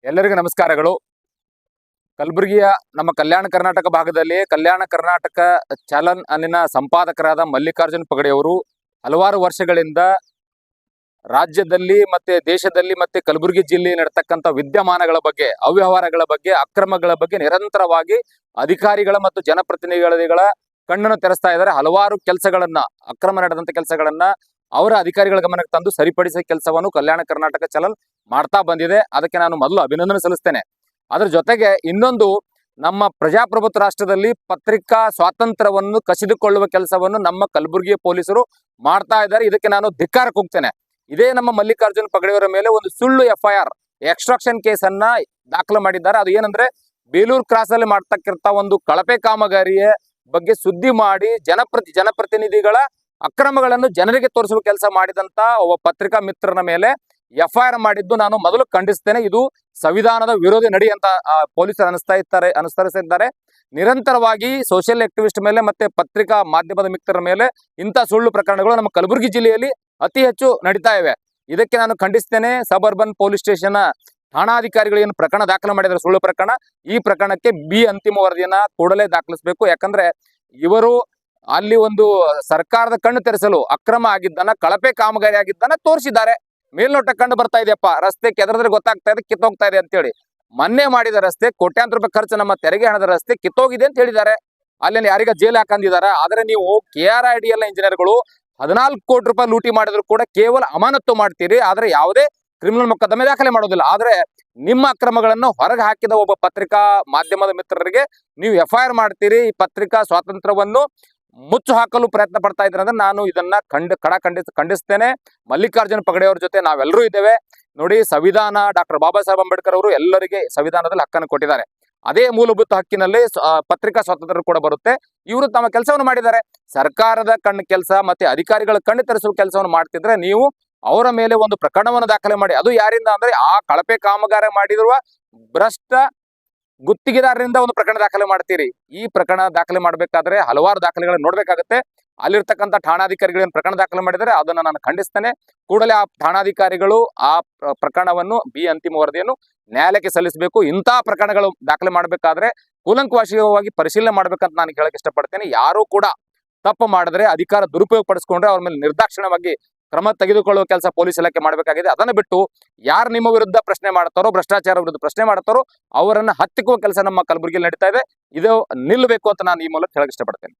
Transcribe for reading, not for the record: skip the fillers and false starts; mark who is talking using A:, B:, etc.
A: ಎಲ್ಲರಿಗೂ ನಮಸ್ಕಾರಗಳು. ಕಲಬುರಗಿಯ ನಮ್ಮ ಕಲ್ಯಾಣ ಕರ್ನಾಟಕ ಭಾಗದಲ್ಲಿ ಕಲ್ಯಾಣ ಕರ್ನಾಟಕ ಚಲನ್ ಅಲ್ಲಿನ ಸಂಪಾದಕರಾದ ಮಲ್ಲಿಕಾರ್ಜುನ್ ಪಗಡಿಯವರು ಹಲವಾರು ವರ್ಷಗಳಿಂದ ರಾಜ್ಯದಲ್ಲಿ ಮತ್ತೆ ದೇಶದಲ್ಲಿ ಮತ್ತೆ ಕಲಬುರಗಿ ಜಿಲ್ಲೆಯಲ್ಲಿ ನಡೆತಕ್ಕಂಥ ವಿದ್ಯಮಾನಗಳ ಬಗ್ಗೆ, ಅವ್ಯವಹಾರಗಳ ಬಗ್ಗೆ, ಅಕ್ರಮಗಳ ಬಗ್ಗೆ ನಿರಂತರವಾಗಿ ಅಧಿಕಾರಿಗಳ ಮತ್ತು ಜನಪ್ರತಿನಿಧಿಗಳ ಕಣ್ಣನ್ನು ತೆರೆಸ್ತಾ ಇದ್ದಾರೆ. ಹಲವಾರು ಕೆಲಸಗಳನ್ನ, ಅಕ್ರಮ ನಡೆದಂತ ಕೆಲಸಗಳನ್ನ ಅವರ ಅಧಿಕಾರಿಗಳ ಗಮನಕ್ಕೆ ತಂದು ಸರಿಪಡಿಸುವ ಕೆಲಸವನ್ನು ಕಲ್ಯಾಣ ಕರ್ನಾಟಕ ಚಲನ್ ಮಾಡ್ತಾ ಬಂದಿದೆ. ಅದಕ್ಕೆ ನಾನು ಮೊದಲು ಅಭಿನಂದನೆ ಸಲ್ಲಿಸ್ತೇನೆ. ಅದರ ಜೊತೆಗೆ ಇನ್ನೊಂದು, ನಮ್ಮ ಪ್ರಜಾಪ್ರಭುತ್ವ ರಾಷ್ಟ್ರದಲ್ಲಿ ಪತ್ರಿಕಾ ಸ್ವಾತಂತ್ರ್ಯವನ್ನು ಕಸಿದುಕೊಳ್ಳುವ ಕೆಲಸವನ್ನು ನಮ್ಮ ಕಲಬುರಗಿ ಪೊಲೀಸರು ಮಾಡ್ತಾ ಇದ್ದಾರೆ. ಇದಕ್ಕೆ ನಾನು ಧಿಕ್ಕಾರಕ್ಕೆ ಹೋಗ್ತೇನೆ. ಇದೇ ನಮ್ಮ ಮಲ್ಲಿಕಾರ್ಜುನ್ ಪಗಡಿಯವರ ಮೇಲೆ ಒಂದು ಸುಳ್ಳು FIR ಎಕ್ಸ್ಟ್ರಾಕ್ಷನ್ ಕೇಸನ್ನ ದಾಖಲು ಮಾಡಿದ್ದಾರೆ. ಅದು ಏನಂದ್ರೆ, ಬೇಲೂರು ಕ್ರಾಸ್ ಅಲ್ಲಿ ಮಾಡ್ತಕ್ಕಿರ್ತ ಒಂದು ಕಳಪೆ ಕಾಮಗಾರಿಯ ಬಗ್ಗೆ ಸುದ್ದಿ ಮಾಡಿ ಜನಪ್ರತಿನಿಧಿಗಳ ಅಕ್ರಮಗಳನ್ನು ಜನರಿಗೆ ತೋರಿಸುವ ಕೆಲಸ ಮಾಡಿದಂತ ಒಬ್ಬ ಪತ್ರಿಕಾ ಮಿತ್ರನ ಮೇಲೆ FIR ಮಾಡಿದ್ದು ನಾನು ಮೊದಲು ಖಂಡಿಸ್ತೇನೆ. ಇದು ಸಂವಿಧಾನದ ವಿರೋಧಿ ನಡಿ ಅಂತ ಪೊಲೀಸರು ಅನುಸರಿಸಿದ್ದಾರೆ. ನಿರಂತರವಾಗಿ ಸೋಷಿಯಲ್ ಆಕ್ಟಿವಿಸ್ಟ್ ಮೇಲೆ ಮತ್ತೆ ಪತ್ರಿಕಾ ಮಾಧ್ಯಮದ ಮಿತ್ರರ ಮೇಲೆ ಇಂಥ ಸುಳ್ಳು ಪ್ರಕರಣಗಳು ನಮ್ಮ ಕಲಬುರಗಿ ಜಿಲ್ಲೆಯಲ್ಲಿ ಅತಿ ಹೆಚ್ಚು ನಡೀತಾ ಇವೆ. ಇದಕ್ಕೆ ನಾನು ಖಂಡಿಸ್ತೇನೆ. ಸಬ್ ಅರ್ಬನ್ ಪೊಲೀಸ್ ಸ್ಟೇಷನ್ ಠಾಣಾಧಿಕಾರಿಗಳು ಏನು ಪ್ರಕರಣ ದಾಖಲು ಮಾಡಿದರೆ ಸುಳ್ಳು ಪ್ರಕರಣ, ಈ ಪ್ರಕರಣಕ್ಕೆ B ಅಂತಿಮ ವರದಿಯನ್ನ ಕೂಡಲೇ ದಾಖಲಿಸಬೇಕು. ಯಾಕಂದ್ರೆ ಇವರು ಅಲ್ಲಿ ಒಂದು ಸರ್ಕಾರದ ಕಣ್ಣು ತೆರೆಸಲು ಅಕ್ರಮ ಆಗಿದ್ದನ್ನ, ಕಳಪೆ ಕಾಮಗಾರಿ ಆಗಿದ್ದನ್ನ ತೋರಿಸಿದ್ದಾರೆ. ಮೇಲ್ನೋಟ ಕಂಡು ಬರ್ತಾ ಇದೆಯಪ್ಪ, ರಸ್ತೆ ಕೆದರಿದ್ರೆ ಗೊತ್ತಾಗ್ತಾ ಇದೆ, ಕಿತ್ತೋಗ್ತಾ ಇದೆ ಅಂತೇಳಿ. ಮೊನ್ನೆ ಮಾಡಿದ ರಸ್ತೆ, ಕೋಟ್ಯಾಂತರ ರೂಪಾಯಿ ಖರ್ಚು ನಮ್ಮ ತೆರಿಗೆ ಹಣದ ರಸ್ತೆ ಕಿತ್ತೋಗಿದೆ ಅಂತ ಹೇಳಿದ್ದಾರೆ. ಅಲ್ಲಿ ಯಾರಿಗ ಜೈಲ್ ಹಾಕಂದಿದ್ದಾರೆ. ಆದ್ರೆ ನೀವು KRIDL ಇಂಜಿನಿಯರ್ಗಳು 14 ಕೋಟಿ ರೂಪಾಯಿ ಲೂಟಿ ಮಾಡಿದ್ರು ಕೂಡ ಕೇವಲ ಅಮಾನತ್ತು ಮಾಡ್ತೀರಿ, ಆದ್ರೆ ಯಾವುದೇ ಕ್ರಿಮಿನಲ್ ಮೊಕದ್ದಮೆ ದಾಖಲೆ ಮಾಡೋದಿಲ್ಲ. ಆದ್ರೆ ನಿಮ್ಮ ಅಕ್ರಮಗಳನ್ನು ಹೊರಗೆ ಹಾಕಿದ ಒಬ್ಬ ಪತ್ರಿಕಾ ಮಾಧ್ಯಮದ ಮಿತ್ರರಿಗೆ ನೀವು FIR ಮಾಡ್ತೀರಿ. ಈ ಪತ್ರಿಕಾ ಸ್ವಾತಂತ್ರ್ಯವನ್ನು ಮುಚ್ಚು ಹಾಕಲು ಪ್ರಯತ್ನ ಪಡ್ತಾ ಇದ್ರೆ ಅಂದ್ರೆ ನಾನು ಇದನ್ನ ಖಂಡಿಸ್ತೇನೆ. ಮಲ್ಲಿಕಾರ್ಜುನ್ ಪಗಡಿಯವರ ಜೊತೆ ನಾವೆಲ್ಲರೂ ಇದ್ದೇವೆ. ನೋಡಿ, ಸಂವಿಧಾನ ಡಾಕ್ಟರ್ ಬಾಬಾ ಸಾಹೇಬ್ ಅಂಬೇಡ್ಕರ್ ಅವರು ಎಲ್ಲರಿಗೆ ಸಂವಿಧಾನದಲ್ಲಿ ಹಕ್ಕನ್ನು ಕೊಟ್ಟಿದ್ದಾರೆ. ಅದೇ ಮೂಲಭೂತ ಹಕ್ಕಿನಲ್ಲಿ ಪತ್ರಿಕಾ ಸ್ವಾತಂತ್ರ್ಯ ಕೂಡ ಬರುತ್ತೆ. ಇವರು ತಮ್ಮ ಕೆಲಸವನ್ನು ಮಾಡಿದ್ದಾರೆ. ಸರ್ಕಾರದ ಕಣ್ಣು ಕೆಲಸ ಮತ್ತೆ ಅಧಿಕಾರಿಗಳ ಕಣ್ಣು ತೆರೆಸುವ ಕೆಲಸವನ್ನು ಮಾಡ್ತಿದ್ರೆ ನೀವು ಅವರ ಮೇಲೆ ಒಂದು ಪ್ರಕರಣವನ್ನು ದಾಖಲೆ ಮಾಡಿ. ಅದು ಯಾರಿಂದ ಅಂದ್ರೆ, ಆ ಕಳಪೆ ಕಾಮಗಾರ ಮಾಡಿರುವ ಭ್ರಷ್ಟ ಗುತ್ತಿಗೆದಾರರಿಂದ ಒಂದು ಪ್ರಕರಣ ದಾಖಲೆ ಮಾಡ್ತೀರಿ. ಈ ಪ್ರಕರಣ ದಾಖಲೆ ಮಾಡ್ಬೇಕಾದ್ರೆ ಹಲವಾರು ದಾಖಲೆಗಳನ್ನು ನೋಡ್ಬೇಕಾಗತ್ತೆ. ಅಲ್ಲಿರ್ತಕ್ಕಂಥ ಠಾಣಾಧಿಕಾರಿಗಳೇನು ಪ್ರಕರಣ ದಾಖಲೆ ಮಾಡಿದರೆ ಅದನ್ನ ನಾನು ಖಂಡಿಸ್ತೇನೆ. ಕೂಡಲೇ ಆ ಠಾಣಾಧಿಕಾರಿಗಳು ಆ ಪ್ರಕರಣವನ್ನು B ಅಂತಿಮ ವರದಿಯನ್ನು ನ್ಯಾಯಾಲಯಕ್ಕೆ ಸಲ್ಲಿಸಬೇಕು. ಇಂತಹ ಪ್ರಕರಣಗಳು ದಾಖಲೆ ಮಾಡಬೇಕಾದ್ರೆ ಕೂಲಂಕಷವಾಗಿ ಪರಿಶೀಲನೆ ಮಾಡ್ಬೇಕಂತ ನಾನು ಹೇಳಕ್ ಇಷ್ಟಪಡ್ತೇನೆ. ಯಾರು ಕೂಡ ತಪ್ಪು ಮಾಡಿದ್ರೆ, ಅಧಿಕಾರ ದುರುಪಯೋಗ ಪಡಿಸ್ಕೊಂಡ್ರೆ ಅವ್ರ ಮೇಲೆ ನಿರ್ದಾಕ್ಷಿಣ್ಯವಾಗಿ ಕ್ರಮ ತೆಗೆದುಕೊಳ್ಳುವ ಕೆಲಸ ಪೊಲೀಸ್ ಇಲಾಖೆ ಮಾಡಬೇಕಾಗಿದೆ. ಅದನ್ನು ಬಿಟ್ಟು ಯಾರು ನಿಮ್ಮ ವಿರುದ್ಧ ಪ್ರಶ್ನೆ ಮಾಡ್ತಾರೋ, ಭ್ರಷ್ಟಾಚಾರ ವಿರುದ್ಧ ಪ್ರಶ್ನೆ ಮಾಡ್ತಾರೋ ಅವರನ್ನ ಹತ್ತಿಕ್ಕುವ ಕೆಲಸ ನಮ್ಮ ಕಲಬುರಗಿಯಲ್ಲಿ ನಡೀತಾ ಇದೆ. ಇದು ನಿಲ್ಲಬೇಕು ಅಂತ ನಾನು ಈ ಮೂಲಕ ಹೇಳಕ್ ಇಷ್ಟಪಡ್ತೇನೆ.